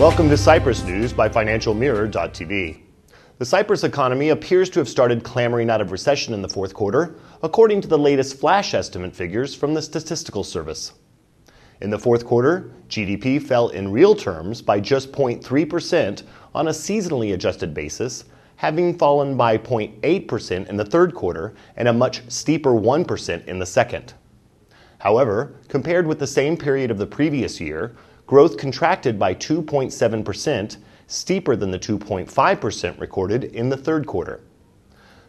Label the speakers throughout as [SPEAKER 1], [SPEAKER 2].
[SPEAKER 1] Welcome to Cyprus News by FinancialMirror.tv. The Cyprus economy appears to have started clambering out of recession in the fourth quarter, according to the latest flash estimate figures from the Statistical Service. In the fourth quarter, GDP fell in real terms by just 0.3% on a seasonally adjusted basis, having fallen by 0.8% in the third quarter and a much steeper 1% in the second. However, compared with the same period of the previous year, growth contracted by 2.7%, steeper than the 2.5% recorded in the third quarter.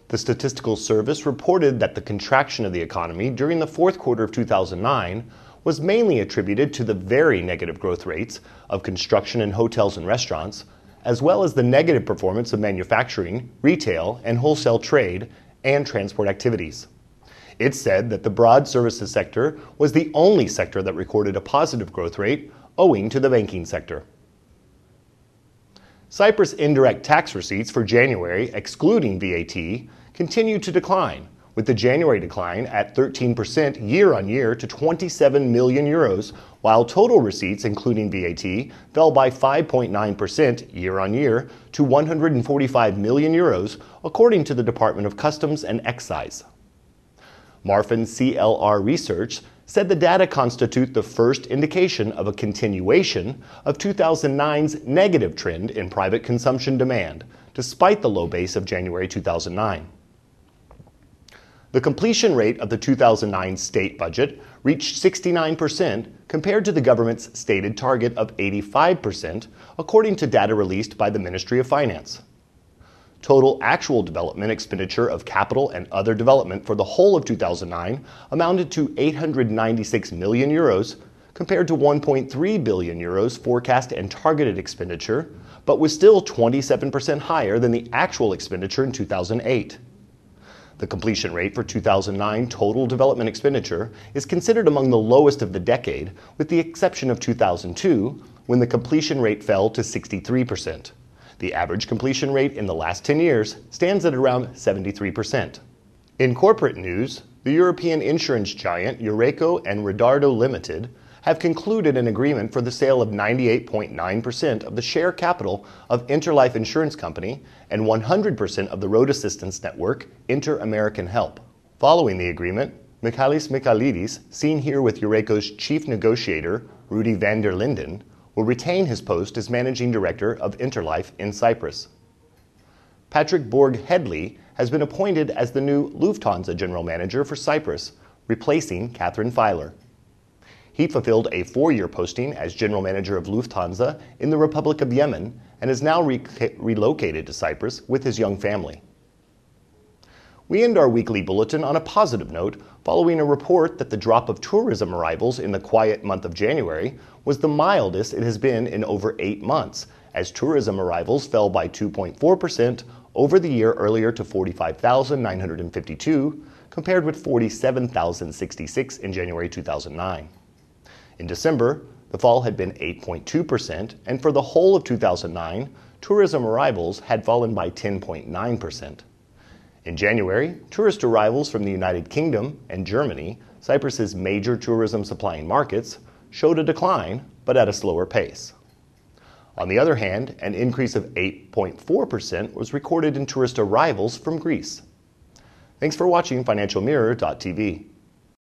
[SPEAKER 1] The Statistical Service reported that the contraction of the economy during the fourth quarter of 2009 was mainly attributed to the very negative growth rates of construction in hotels and restaurants, as well as the negative performance of manufacturing, retail, and wholesale trade and transport activities. It said that the broad services sector was the only sector that recorded a positive growth rate, owing to the banking sector. Cyprus indirect tax receipts for January, excluding VAT, continued to decline, with the January decline at 13% year-on-year to 27 million euros, while total receipts, including VAT, fell by 5.9% year-on-year to 145 million euros, according to the Department of Customs and Excise. Marfin CLR Research said the data constitute the first indication of a continuation of 2009's negative trend in private consumption demand, despite the low base of January 2009. The completion rate of the 2009 state budget reached 69% compared to the government's stated target of 85%, according to data released by the Ministry of Finance. Total actual development expenditure of capital and other development for the whole of 2009 amounted to 896 million euros, compared to 1.3 billion euros forecast and targeted expenditure, but was still 27% higher than the actual expenditure in 2008. The completion rate for 2009 total development expenditure is considered among the lowest of the decade, with the exception of 2002, when the completion rate fell to 63%. The average completion rate in the last 10 years stands at around 73%. In corporate news, the European insurance giant Eureko and Redardo Limited have concluded an agreement for the sale of 98.9% of the share capital of Interlife Insurance Company and 100% of the road assistance network Inter-American Help. Following the agreement, Michalis Michalidis, seen here with Eureko's chief negotiator, Rudy van der Linden, will retain his post as managing director of Interlife in Cyprus. Patrick Borg-Hedley has been appointed as the new Lufthansa general manager for Cyprus, replacing Catherine Filer. He fulfilled a 4-year posting as general manager of Lufthansa in the Republic of Yemen and is now relocated to Cyprus with his young family. We end our weekly bulletin on a positive note, following a report that the drop of tourism arrivals in the quiet month of January was the mildest it has been in over 8 months, as tourism arrivals fell by 2.4% over the year earlier to 45,952, compared with 47,066 in January 2009. In December, the fall had been 8.2%, and for the whole of 2009, tourism arrivals had fallen by 10.9%. In January, tourist arrivals from the United Kingdom and Germany, Cyprus's major tourism supplying markets, showed a decline, but at a slower pace. On the other hand, an increase of 8.4% was recorded in tourist arrivals from Greece. Thanks for watching FinancialMirror.tv.